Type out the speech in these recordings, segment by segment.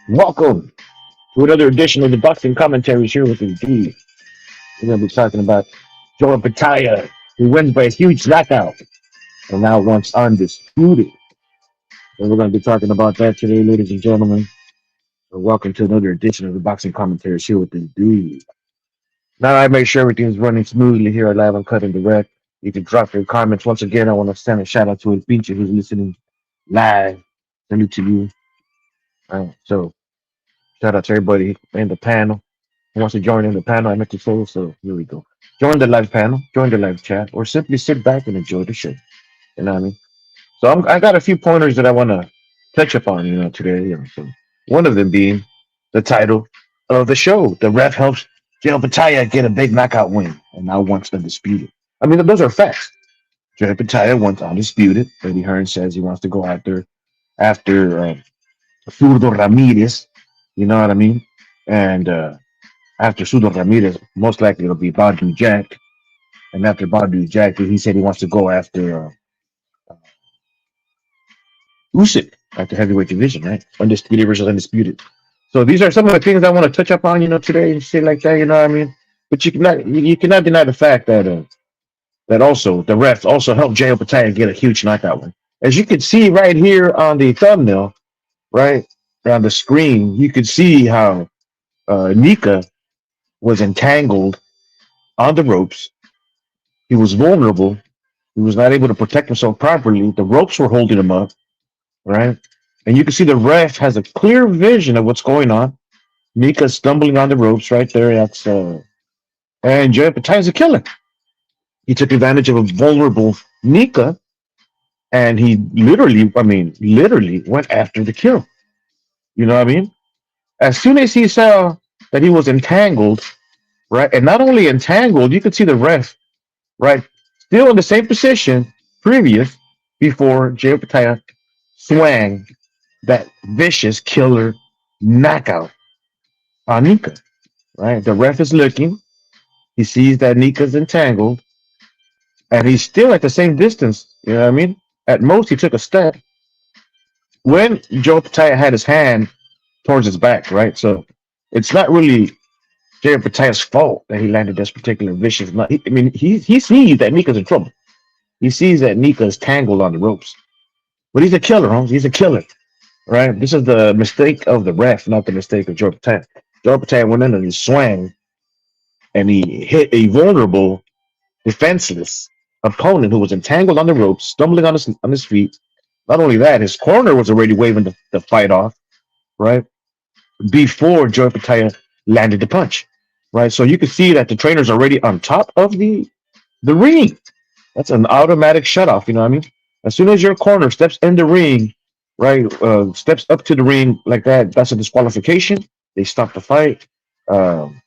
Welcome to another edition of the Boxing Commentaries here with D. We're going to be talking about Joe Pitaya, who wins by a huge knockout and now once undisputed. And we're going to be talking about that today, ladies and gentlemen. Welcome to another edition of the Boxing Commentaries here with D. Now I make sure everything is running smoothly here at Live Uncut and Direct. You can drop your comments. Once again, I want to send a shout out to a feature who's listening live. Salute to you. So shout out to everybody in the panel who wants to join in the panel. I meant to say, so here we go. Join the live panel, join the live chat, or simply sit back and enjoy the show. You know what I mean? So I got a few pointers that I want to touch upon, today. So one of them being the title of the show. The ref helps Jay Pataya get a big knockout win, and now wants undisputed. I mean, those are facts. Jay Pataya wants undisputed. Eddie Hearn says he wants to go after Zurdo Ramirez. You know what I mean? And after Sudo Ramirez, most likely it'll be Badu Jack. And after Badu Jack, he said he wants to go after Usyk at the heavyweight division, right? Undisputed versus undisputed. So these are some of the things I want to touch upon, today and shit like that. You know what I mean? But you cannot deny the fact that also the refs also helped Jay Pataya get a huge knockout win. As you can see right here on the thumbnail, right on the screen, you could see how Nika was entangled on the ropes. He was vulnerable. He was not able to protect himself properly. The ropes were holding him up, right? And you can see the ref has a clear vision of what's going on. Mika's stumbling on the ropes right there. And Jay Patai's a killer. He took advantage of a vulnerable Nika, and he literally went after the kill. You know what I mean? As soon as he saw that he was entangled, right, and not only entangled, you could see the ref, right, still in the same position previous before Jay Pataya swang that vicious killer knockout on Nika. Right, the ref is looking. He sees that Nika's entangled, and he's still at the same distance. You know what I mean? At most, he took a step when Joe Pataya had his hand towards his back. Right, so it's not really Jay Pataya's fault that he landed this particular vicious. He sees that Nika's in trouble. He sees that Nika's tangled on the ropes, but he's a killer, Holmes. He's a killer. Right? This is the mistake of the ref, not the mistake of Joe Pataya. Joe Pataya went in and he swung and he hit a vulnerable, defenseless opponent who was entangled on the ropes, stumbling on his feet. Not only that, his corner was already waving the fight off, right? Before Joe Pataya landed the punch. Right? So you can see that the trainer's already on top of the ring. That's an automatic shutoff, you know what I mean? As soon as your corner steps in the ring, right, steps up to the ring like that, that's a disqualification. They stop the fight. Um,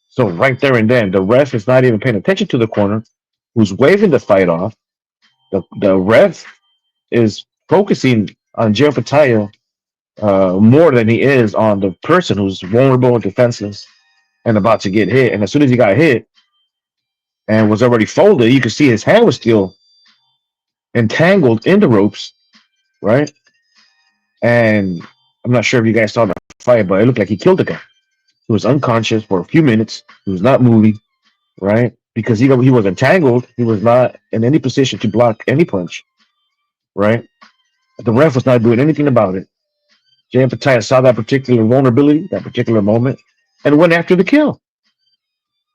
so right there and then, the ref is not even paying attention to the corner, who's waving the fight off. The ref is focusing on Jay Pataya more than he is on the person who's vulnerable and defenseless and about to get hit. And as soon as he got hit and was already folded, you could see his hand was still entangled in the ropes, right? And I'm not sure if you guys saw the fight, but it looked like he killed the guy. He was unconscious for a few minutes. He was not moving, right? Because he was entangled. He was not in any position to block any punch, right? The ref was not doing anything about it. Jay Pataya saw that particular vulnerability, that particular moment, and went after the kill,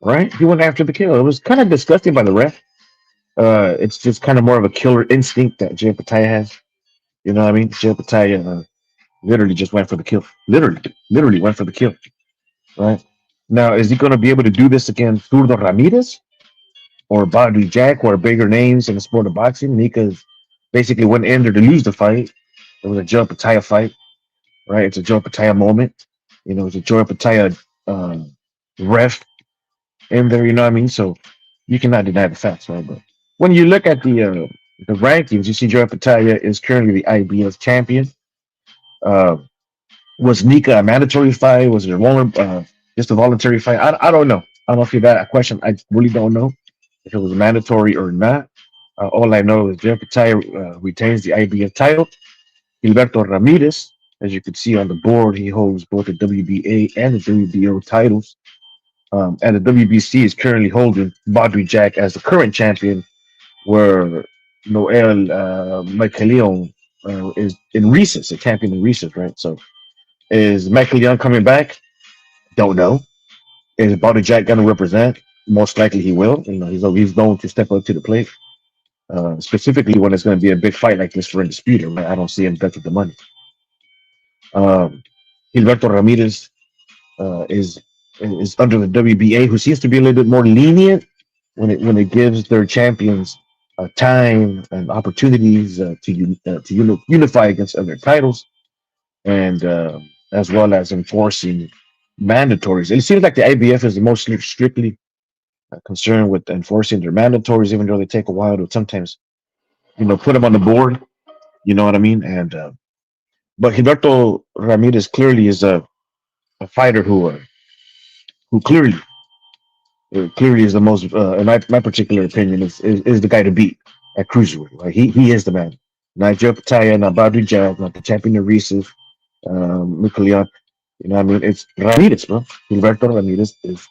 right? He went after the kill. It was kind of disgusting by the ref. It's just kind of more of a killer instinct that Jay Pataya has. You know what I mean? Jay Pataya literally just went for the kill. Literally went for the kill. Right? Now, is he going to be able to do this against Zurdo Ramirez or Badu Jack, who are bigger names in the sport of boxing? Nika's basically went in there to lose the fight. It was a Joe Pataya fight, right? It's a Joe Pataya moment. It's a Joe Pataya ref in there. You know what I mean? So you cannot deny the facts, right? But when you look at the rankings, you see Joe Pataya is currently the IBF champion. Uh, was Nika a mandatory fight? Was it just a voluntary fight? I don't know. I don't know if you that a question. I really don't know if it was mandatory or not. All I know is Jeff Pataya retains the IBF title. Gilberto Ramirez As you can see on the board, he holds both the WBA and the WBO titles. And the WBC is currently holding Badri Jack as the current champion, where Noel Michaelion is in recess, a champion in recess, right? So is Michaelion coming back? Don't know. Is Badri Jack going to represent? Most likely he will. He's known to step up to the plate. Specifically when it's going to be a big fight like this for a disputer, right? I don't see him betting the money. Um, Gilberto Ramirez is under the WBA, who seems to be a little bit more lenient when it gives their champions time and opportunities to unify against other titles, and as well as enforcing mandatories. It seems like the IBF is the most strictly concerned with enforcing their mandatories, even though they take a while to sometimes put them on the board. You know what I mean? And but Gilberto Ramirez clearly is a fighter who clearly is the most, in my particular opinion, is the guy to beat at cruiserweight. Like he is the man. Not Joe Pataya, not Badri Jack, not the champion of Reeses, Mikulian. You know what I mean? It's Ramirez, bro. Gilberto Ramirez is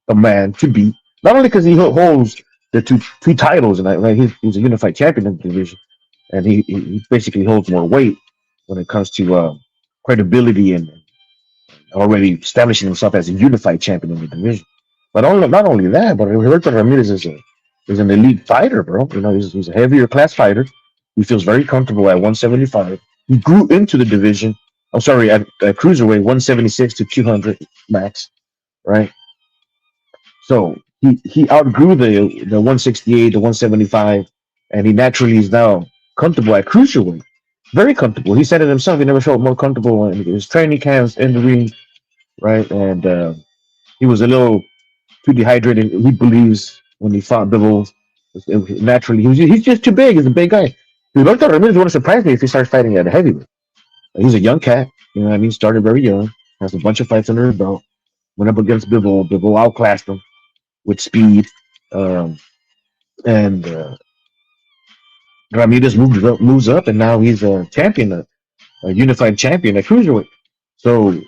the man to beat. Not only because he holds the two titles, and right, he's a unified champion in the division, and he basically holds more weight when it comes to credibility and already establishing himself as a unified champion in the division. But not only that, but Roberto Ramirez is an elite fighter, bro. He's a heavier class fighter. He feels very comfortable at 175. He grew into the division. I'm sorry, at cruiserweight, 176 to 200 max, right? So he outgrew the 168, the 175, and he naturally is now comfortable at cruiserweight. Very comfortable. He said it himself. He never felt more comfortable in his training camps in the ring, right? And he was a little too dehydrated. He believes when he fought Bivol, naturally he's just too big. He's a big guy. Gilberto Ramirez wouldn't surprise me if he starts fighting at a heavyweight. He's a young cat. You know what I mean? Started very young. Has a bunch of fights under his belt. Went up against Bivol. Bivol outclassed him with speed. Um, and Ramirez moves up, and now he's a champion, a unified champion at cruiserweight. So,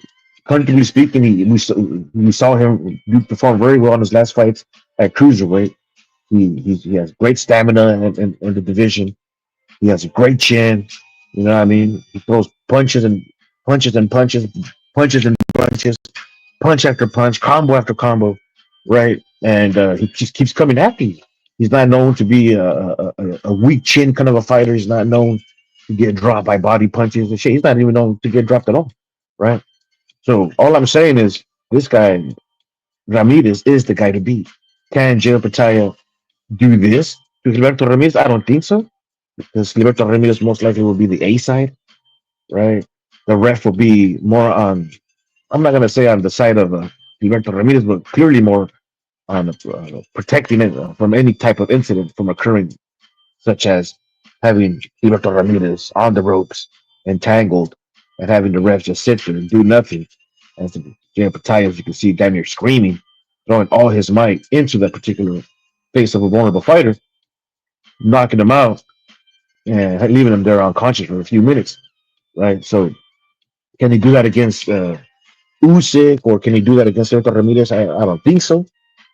comparatively speaking, we saw him perform very well in his last fights at cruiserweight. He has great stamina in the division. He has a great chin. You know what I mean? He throws punches and punches and punches, punches and punches, punch after punch, combo after combo, right? And he just keeps coming after you. He's not known to be a weak chin kind of a fighter. He's not known to get dropped by body punches and shit. He's not even known to get dropped at all, right? So all I'm saying is this guy Ramirez is the guy to beat. Can Jay Pataya do this to Gilberto Ramirez? I don't think so, because Gilberto Ramirez most likely will be the A side, right? The ref will be more on. I'm not gonna say on the side of Gilberto Ramirez, but clearly more on protecting it from any type of incident from occurring, such as having Gilberto Ramirez on the ropes, entangled, and having the ref just sit there and do nothing. As Jay Pataya, as you can see, damn near screaming, throwing all his might into that particular face of a vulnerable fighter, knocking him out and leaving him there unconscious for a few minutes, right? So, can he do that against Usyk, or can he do that against Sergio Ramirez? I don't think so,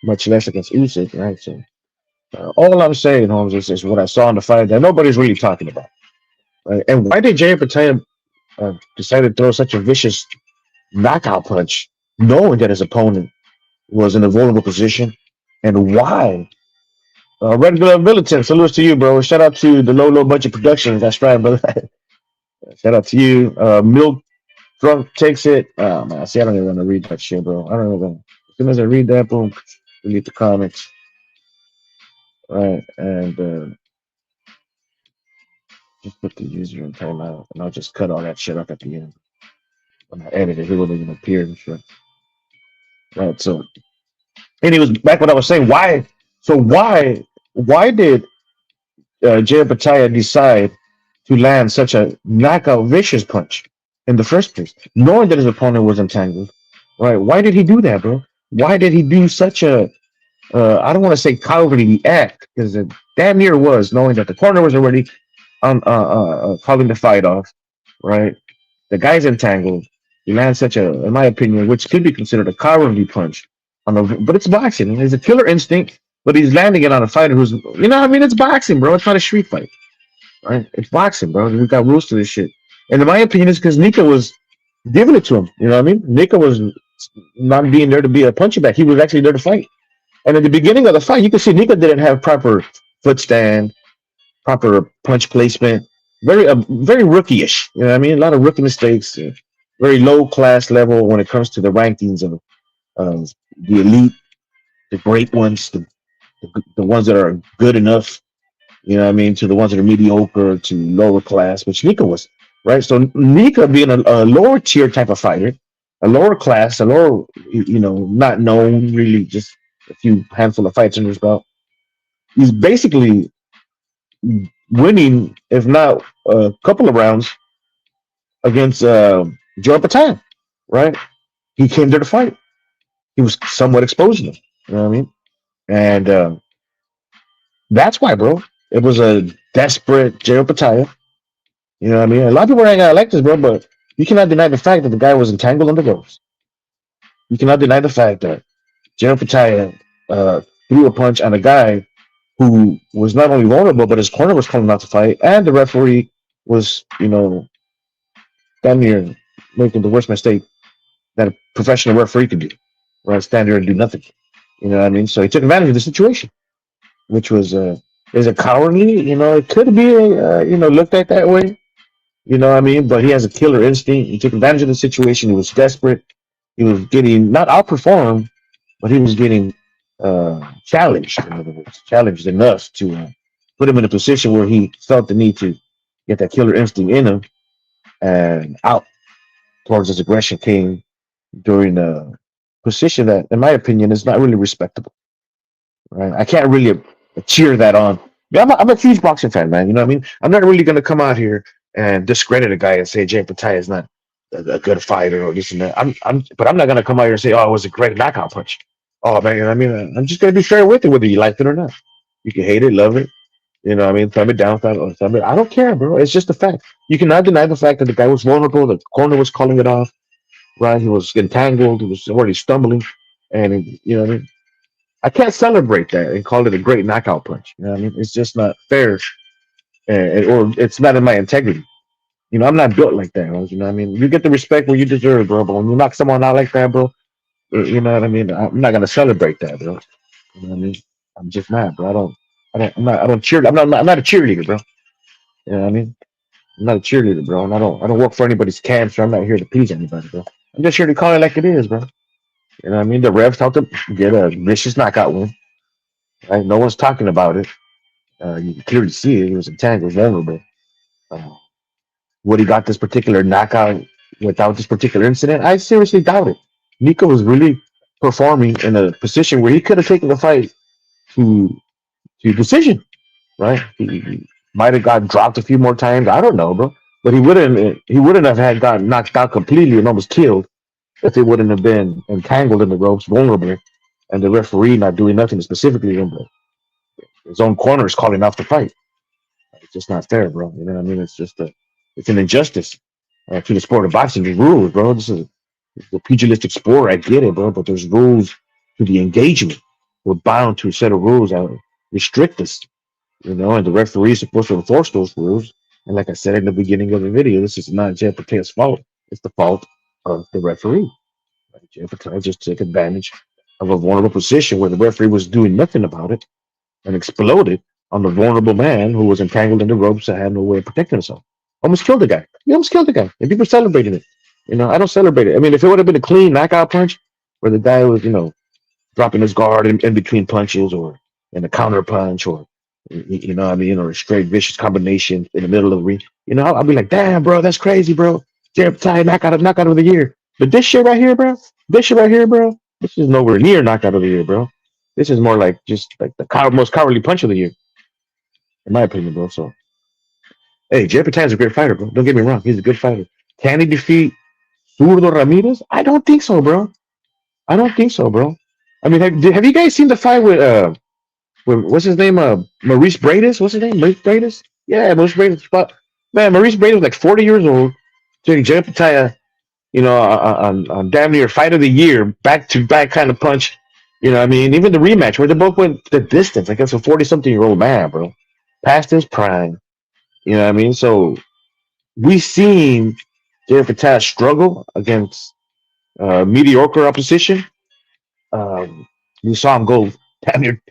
much less against Usyk, right? So, all I'm saying, Holmes, is what I saw in the fight that nobody's really talking about, right? And why did Jay Pataya decide to throw such a vicious knockout punch, knowing that his opponent was in a vulnerable position, and why? Red Glove Militant, salutes to you, bro. Shout out to the low budget productions. That's right, brother. Shout out to you. Milk Drunk takes it. Oh man, see, I don't even want to read that shit, bro. I don't even. As soon as I read that, boom, delete the comments. Right, and just put the user in timeout, and I'll just cut all that shit up at the end when I edit it. It will even appear and shit. Right. So, anyways, back what I was saying. Why? So why did Jay Pataya decide to land such a knockout vicious punch in the first place, knowing that his opponent was entangled? Right? Why did he do that, bro? Why did he do such a I don't want to say cowardly act, because it damn near was, knowing that the corner was already on calling the fight off, right? The guy's entangled. He lands such a, in my opinion, which could be considered a cowardly punch. But it's boxing. It's a killer instinct, but he's landing it on a fighter who's, it's boxing, bro. It's not a street fight, right? It's boxing, bro. We got rules to this shit. And in my opinion, it's because Nika was giving it to him. You know what I mean? Nika was not being there to be a punching bag. He was actually there to fight. And at the beginning of the fight, you can see Nika didn't have proper foot stand, proper punch placement. Very rookie-ish. You know what I mean? A lot of rookie mistakes. Very low class level when it comes to the rankings of the elite, the great ones, the ones that are good enough. You know what I mean? To the ones that are mediocre to lower class, which Nika was, right? So Nika being a lower tier type of fighter, a lower class, a lower, not known really, just a few handful of fights under his belt. He's basically winning, if not a couple of rounds against Joe Patan, right? He came there to fight. He was somewhat exposing him. You know what I mean? And that's why, bro. It was a desperate Joe Pataya. You know what I mean? A lot of people ain't gonna like this, bro, but you cannot deny the fact that the guy was entangled in the ropes. You cannot deny the fact that Joe Pataya threw a punch on a guy who was not only vulnerable, but his corner was calling out to fight, and the referee was, damn near making the worst mistake that a professional referee could do, right? Stand there and do nothing. You know what I mean? So he took advantage of the situation, which was is a cowardly. It could be looked at that way. You know what I mean? But he has a killer instinct. He took advantage of the situation. He was desperate. He was getting not outperformed, but he was getting challenged. In other words, challenged enough to put him in a position where he felt the need to get that killer instinct in him and out towards his aggression came during a position that, in my opinion, is not really respectable. Right? I can't really cheer that on. Yeah, I'm a huge boxing fan, man. You know what I mean? I'm not really going to come out here and discredit a guy and say Jay Patai is not a good fighter or this and that. But I'm not going to come out here and say, oh, it was a great knockout punch. Oh man, I mean, I'm just going to be fair with it, whether you like it or not. You can hate it, love it. You know what I mean? Thumb it down, thumb it. I don't care, bro. It's just a fact. You cannot deny the fact that the guy was vulnerable. The corner was calling it off. Right? He was entangled. He was already stumbling, and you know what I mean. I can't celebrate that and call it a great knockout punch. You know what I mean? It's just not fair, or it's not in my integrity. I'm not built like that. You know what I mean? You get the respect where you deserve, bro. But when you knock someone out like that, bro, you know what I mean? I'm not gonna celebrate that, bro. You know what I mean? I'm just not, bro. I don't cheer. I'm not a cheerleader, bro. You know what I mean? I'm not a cheerleader, bro. And I don't work for anybody's camp, so I'm not here to please anybody, bro. I'm just here to call it like it is, bro. You know what I mean? The refs helped him get a vicious knockout win. Right? No one's talking about it. You can clearly see it. He was entangled, vulnerable. Uh, would he got this particular knockout without this particular incident? I seriously doubt it. Nico was really performing in a position where he could have taken the fight to decision, right? He might have got dropped a few more times. I don't know, bro. But he wouldn't have had gotten knocked out completely and almost killed if he wouldn't have been entangled in the ropes, vulnerable, and the referee not doing nothing specifically in his own corner is calling off the fight. It's just not fair, bro. You know what I mean? It's an injustice to the sport of boxing. There's rules, bro. This is a pugilistic sport. I get it, bro, but there's rules to the engagement. We're bound to a set of rules that restrict us, and the referee is supposed to enforce those rules. And like I said in the beginning of the video, this is not Jay Patel's fault. It's the fault of the referee. Right? Jay Patel just took advantage of a vulnerable position where the referee was doing nothing about it and exploded on the vulnerable man who was entangled in the ropes and had no way of protecting himself. Almost killed the guy. He almost killed the guy. And people celebrated it. I don't celebrate it. I mean, if it would have been a clean knockout punch where the guy was, dropping his guard in between punches or in a counter punch or, you know what I mean, or a straight vicious combination in the middle of the ring, I'll be like, damn, bro, that's crazy, bro. Jared Ty, knockout of the year. But this shit right here, bro, this is nowhere near knockout of the year, bro. This is more like just like the most cowardly punch of the year, in my opinion, bro. So, hey, Jay Patan's a great fighter, bro. Don't get me wrong. He's a good fighter. Can he defeat Zurdo Ramirez? I don't think so, bro. I don't think so, bro. I mean, have you guys seen the fight with what's his name? Maurice Bradis? What's his name? Maurice Bradis? Yeah, Maurice Bradis. But man, Maurice Bradis was like 40 years old. So Jay Pataya, on damn near fight of the year, back to back kind of punch. You know, what I mean, even the rematch where they both went the distance against a 40-something-year-old man, bro, past his prime. You know what I mean? So we seen Jay Pataya struggle against mediocre opposition. You saw him go damn near,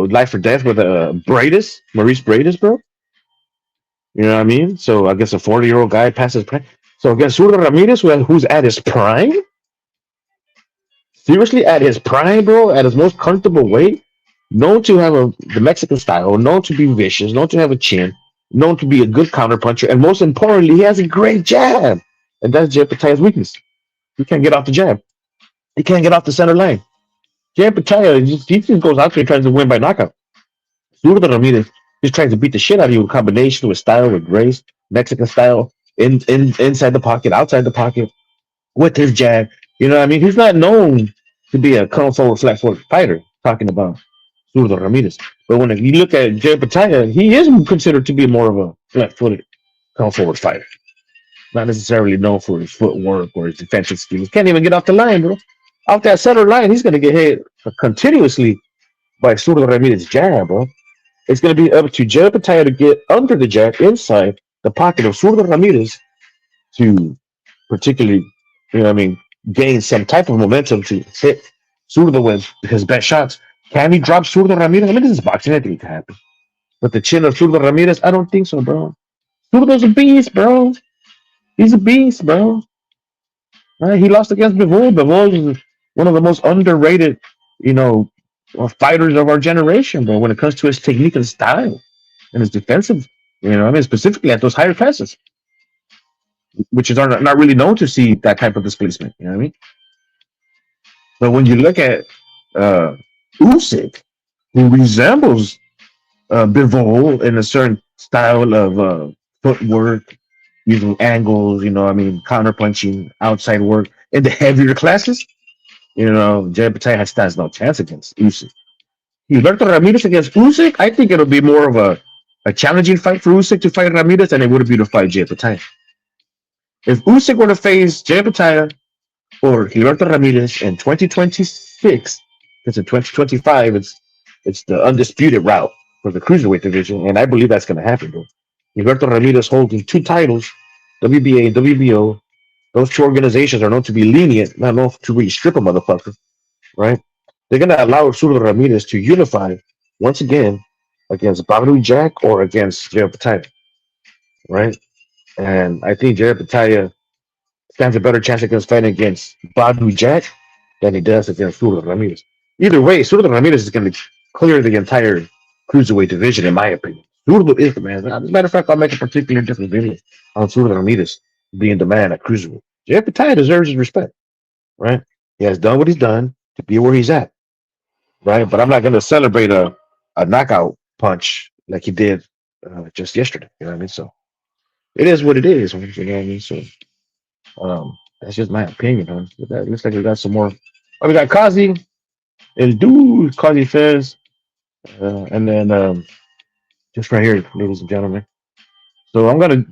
life or death with Maurice Bradis, bro. You know what I mean? So I guess a 40-year-old guy passes prime. So against Surdo Ramirez, who's at his prime, seriously at his prime, bro, at his most comfortable weight, known to have the Mexican style, known to be vicious, known to have a chin, known to be a good counterpuncher, and most importantly, he has a great jab. And that's Jay Pataya's weakness. He can't get off the jab. He can't get off the center line. Jay Pataya, he just goes out there and tries to win by knockout. Zurdo Ramirez just tries to beat the shit out of you with combination with style, with grace, Mexican style, inside the pocket, outside the pocket, with his jab. You know what I mean? He's not known to be a come forward, flat foot fighter, talking about Zurdo Ramirez. But when you look at Jay Pataya, he is considered to be more of a flat footed, come forward fighter. Not necessarily known for his footwork or his defensive skills. Can't even get off the line, bro. Off that center line, he's going to get hit continuously by Zurdo Ramirez's jab, bro. It's going to be up to Jay Pataya to get under the jab inside the pocket of Zurdo Ramirez to particularly, gain some type of momentum to hit Zurdo with his best shots. Can he drop Zurdo Ramirez? I mean, this is boxing. Anything can happen. But the chin of Zurdo Ramirez, I don't think so, bro. Zurdo's a beast, bro. He's a beast, bro. Right? He lost against Bivol. Bivol is one of the most underrated, you know, fighters of our generation, bro, when it comes to his technique and style and his defensive, specifically at those higher passes, which is not really known to see that type of displacement. You know what I mean? But when you look at uh, Usyk, who resembles Bivol in a certain style of footwork, using angles, counter punching, outside work in the heavier classes, Jay Pataya stands no chance against Usyk. Gilberto Ramirez against Usyk, I think it'll be more of a challenging fight for Usyk to fight Ramirez than it would be to fight Jay Pataya. If Usyk were to face Jay Pataya or Gilberto Ramirez in 2026, because in 2025 it's the undisputed route for the cruiserweight division, and I believe that's going to happen, bro. Gilberto Ramirez holding two titles, WBA and WBO. Those two organizations are known to be lenient, not known to really strip a motherfucker, right? They're going to allow Surdo Ramirez to unify once again against Badou Jack or against Jared Pataya, right? And I think Jared Pataya stands a better chance against fighting against Badou Jack than he does against Surdo Ramirez. Either way, Surdo Ramirez is going to clear the entire cruiserweight division, in my opinion. Surdo is the man. As a matter of fact, I'll make a particular different video on Surdo Ramirez being the man at cruiserweight. Jared Pataya deserves his respect, right? He has done what he's done to be where he's at, right? But I'm not going to celebrate a knockout punch like he did just yesterday. You know what I mean? So it is what it is. You know what I mean? So that's just my opinion. Huh? But that looks like we got some more. Oh, we got Kazi, El Dude, Kazi Fez, and then just right here, ladies and gentlemen. So I'm gonna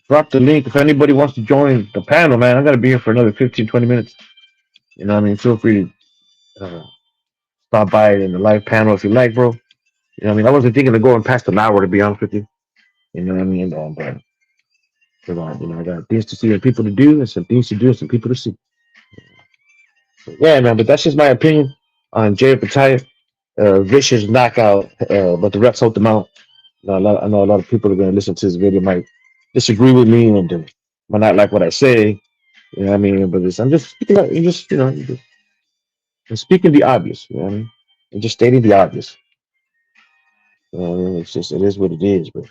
drop the link if anybody wants to join the panel, man. I'm gonna be here for another 15, 20 minutes. You know what I mean? Feel free to stop by in the live panel if you like, bro. You know what I mean? I wasn't thinking of going past an hour, to be honest with you. You know what I mean? But I got things to see and people to do, and some things to do and some people to see. So, yeah, man. But that's just my opinion on Jay Pataya. Vicious knockout, but the refs hold them out. I know a lot of people are going to listen to this video might disagree with me and might not like what I say. You know what I mean? But I'm just speaking, I'm speaking the obvious. You know what I mean? I'm just stating the obvious. You know what I mean? It is what it is, bro.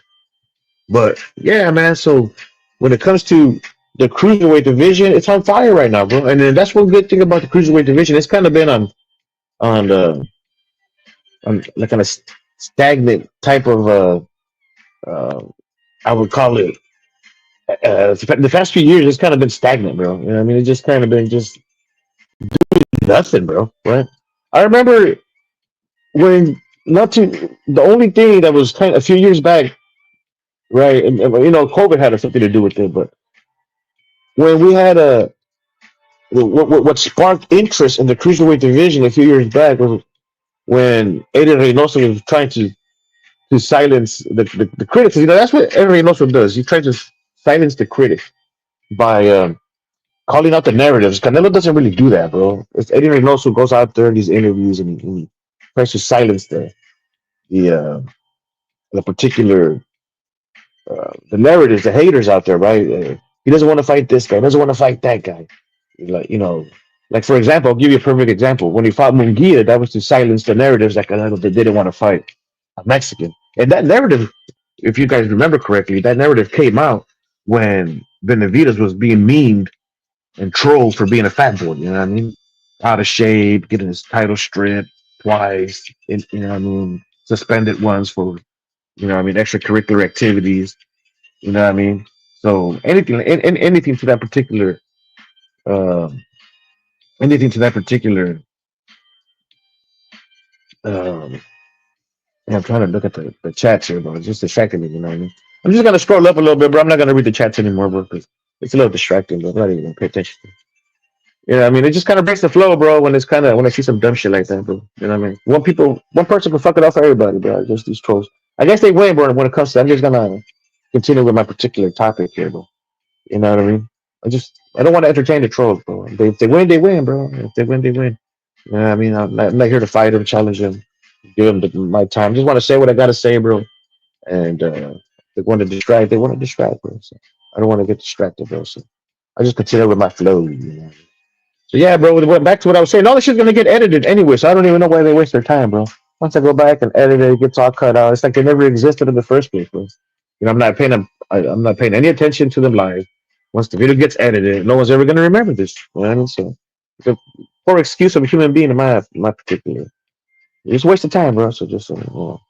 But yeah, man. So when it comes to the cruiserweight division, it's on fire right now, bro. And then that's one good thing about the cruiserweight division. It's kind of been on the on like on a stagnant type of uh I would call it the past few years. It's kind of been stagnant, bro. You know what I mean? It's just kind of been just nothing, bro. Right? I remember when not too the only thing that was kind of a few years back, right? And, COVID had something to do with it, but when we had a what sparked interest in the cruiserweight division a few years back was when Aiden Reynoso was trying to silence the critics. You know, that's what Aiden Reynoso does. He tries to silence the critics by calling out the narratives. Canelo doesn't really do that, bro. It's Eddie Reynoso goes out there in these interviews and he tries to silence the uh, the particular the narratives, the haters out there, right? He doesn't want to fight this guy. Doesn't want to fight that guy. Like like for example, I'll give you a perfect example. When he fought Munguia, that was to silence the narratives that Canelo didn't want to fight a Mexican. And that narrative, if you guys remember correctly, that narrative came out when Benavidez was being memed and trolled for being a fat boy. You know what I mean? Out of shape, getting his title stripped twice. You know what I mean? Suspended once for extracurricular activities. You know what I mean? So anything to that particular um, anything to that particular. Um, I'm trying to look at the chats here, bro. It's just distracting me. You know what I mean? I'm just gonna scroll up a little bit, bro. I'm not gonna read the chats anymore, bro, because it's a little distracting. But I'm not even gonna pay attention. You know what I mean? It just kind of breaks the flow, bro. When I see some dumb shit like that, bro. You know what I mean? One person can fuck it off for everybody, bro. Just these trolls. I guess they win, bro. When it comes to, I'm just gonna continue with my particular topic here, bro. You know what I mean? I don't want to entertain the trolls, bro. If they win, they win, bro. If they win, they win. You know what I mean? I'm not here to fight them, challenge them, give them my time. Just want to say what I gotta say, bro. And if they want to distract, they want to distract, bro. So I don't want to get distracted, bro. So I just continue with my flow, you know. So yeah, bro. Back to what I was saying. All this shit's gonna get edited anyway, so I don't even know why they waste their time, bro. Once I go back and edit it, it gets all cut out. It's like they never existed in the first place, bro. You know, I'm not paying any attention to them live. Once the video gets edited, no one's ever gonna remember this. You know what I mean? So it's a poor excuse of a human being in my particular. It's a waste of time, bro. So just it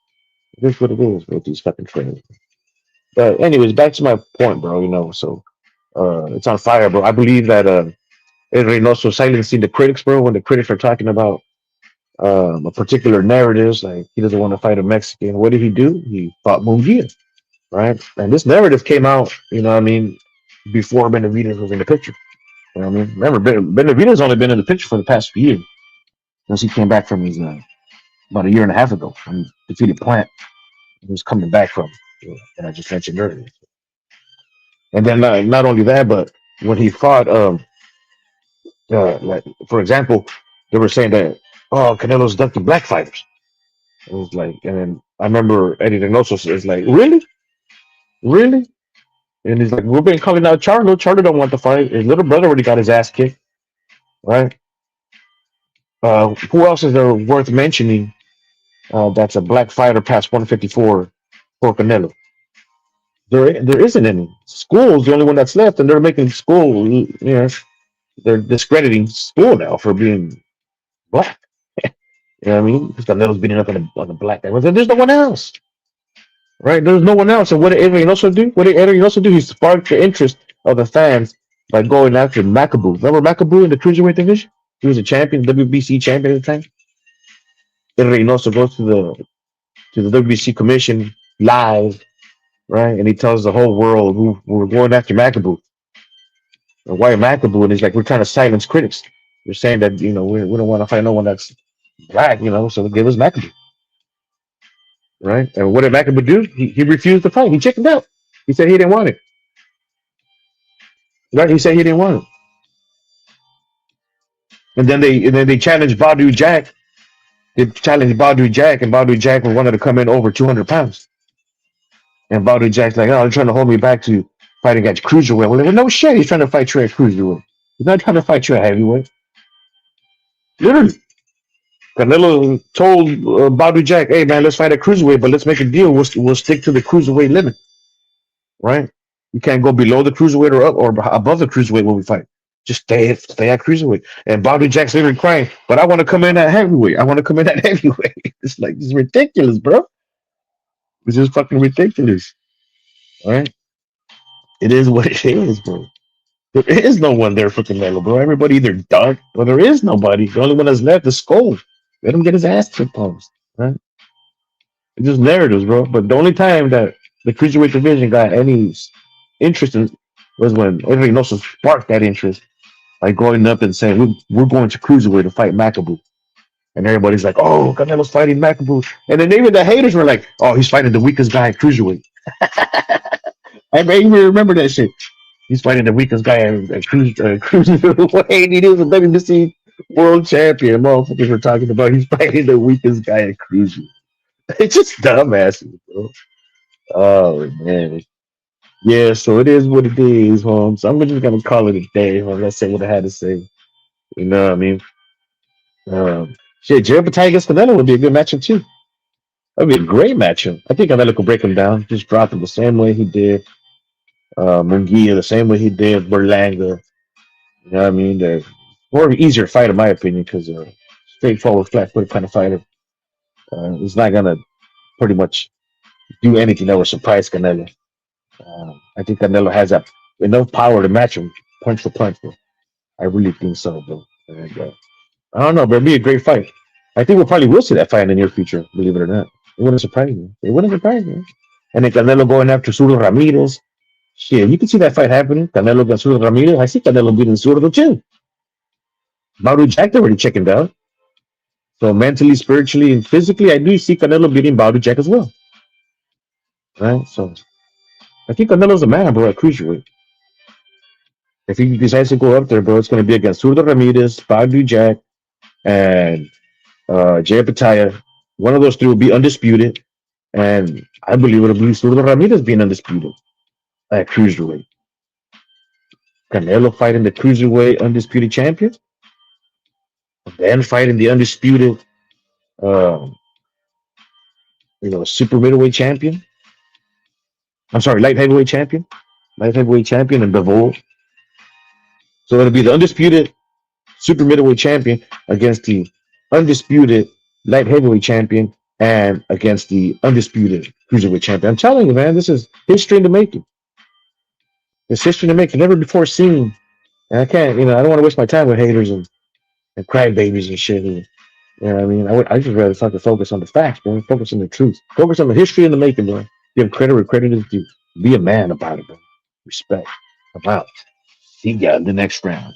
is what it is with these fucking trains. But anyways, back to my point, bro. You know, so it's on fire, bro. I believe that it Reynoso silencing the critics, bro. When the critics are talking about a particular narratives, like he doesn't want to fight a Mexican. What did he do? He fought Munguia, right? And this narrative came out, you know what I mean, before Benavidez was in the picture. You know what I mean? Remember, Benavidez only been in the picture for the past few years since he came back from his about a year and a half ago when he defeated Plant. He was coming back from, and I just mentioned earlier. And then not only that, but when he fought, like for example, they were saying that Canelo's ducking black fighters. It was like, and then I remember Eddie Reynoso is like, really, really, and he's like, we've been calling out Charlo. Charlo don't want to fight. His little brother already got his ass kicked, right? Who else is there worth mentioning? That's a black fighter past 154 for Canelo. There isn't any. School's the only one that's left, and they're making school. They're discrediting school now for being black. You know what I mean? Because Canelo's beating up on a black guy. Well, there's no one else, right? There's no one else. And what did Adrian also do? What did Adrian also do? He sparked the interest of the fans by going after Makabu. Remember Makabu in the cruiserweight division? He was a champion, WBC champion at the time. Adrian also goes to the WBC commission live, right? And he tells the whole world who we're going after Makabu. And why Makabu? And he's like, we're trying to silence critics. They're saying that, we don't want to fight no one that's black, so give us Makabu. Right? And what did Makabu do? He refused to fight. He chickened out. He said he didn't want it. Right? He said he didn't want it. And then they challenged Badu Jack. They challenged Badu Jack, and Badu Jack wanted to come in over 200 pounds. And Badu Jack's like, oh, they're trying to hold me back to fighting at cruiserweight. Well, no shit. He's trying to fight you at cruiserweight. He's not trying to fight you at heavyweight. Literally. Canelo told Badu Jack, hey, man, let's fight at cruiserweight, but let's make a deal. We'll stick to the cruiserweight limit. Right? You can't go below the cruiserweight or up or above the cruiserweight when we fight. Just stay at cruiserweight. And Bobby Jack's literally crying, but I want to come in at heavyweight. I want to come in at heavyweight. It's like, it's ridiculous, bro. It's just fucking ridiculous. All right? It is what it is, bro. There is no one there for Canelo, bro. Everybody either dark or there is nobody. The only one that's left is Skull. Let him get his ass proposed. Right? It's just narratives, bro. But the only time that the cruiserweight division got any interest in was when Eddie Reynoso sparked that interest by going up and saying we're going to cruiserweight to fight Makabu. And everybody's like, "Oh, Canelo's fighting Makabu," and then even the haters were like, "Oh, he's fighting the weakest guy at cruiserweight." I even remember that shit. He's fighting the weakest guy at cruiserweight. He is a WBC world champion. Motherfuckers were talking about he's fighting the weakest guy at cruiserweight. It's just dumbasses, bro. Oh man. Yeah, so it is what it is, Holmes. I'm just gonna call it a day, Holmes. Let's say what I had to say. You know what I mean? Shit, Jared Battaglia against Canelo would be a good matchup too. That'd be a great matchup. I think Canelo could break him down, just drop him the same way he did Munguia, the same way he did Berlanga. You know what I mean? They're more of an easier fight, in my opinion, because straightforward, flat-footed kind of fighter. He's not gonna pretty much do anything that would surprise Canelo. I think Canelo has that enough power to match him punch for punch, bro. I really think so, bro. And I don't know, but it'd be a great fight. I think we probably will see that fight in the near future, believe it or not. It wouldn't surprise me. It wouldn't surprise me. And then Canelo going after Zurdo Ramirez. Shit, you can see that fight happening. Canelo against Zurdo Ramirez. I see Canelo beating Zurdo too. Badu Jack already checking down. So mentally, spiritually, and physically, I do see Canelo beating Badu Jack as well. Right? So I think Canelo's a man, bro, at cruiserweight. If he decides to go up there, bro, it's going to be against Zurdo Ramirez, Badu Jack, and Jay Pataya. One of those three will be undisputed. And I believe it'll be Zurdo Ramirez being undisputed at cruiserweight. Canelo fighting the cruiserweight undisputed champion, then fighting the undisputed, um, super middleweight champion. I'm sorry, light heavyweight champion, and Bivol. So it'll be the undisputed super middleweight champion against the undisputed light heavyweight champion and against the undisputed cruiserweight champion. I'm telling you, man, this is history in the making. It's history in the making, never before seen. And I can't, I don't want to waste my time with haters and crybabies and shit. And, you know what I mean? I just rather fucking focus on the facts, bro. Focus on the truth. Focus on the history in the making, bro. Give credit where credit is due. Be a man about it, bro. Respect. I'm out. See ya in the next round.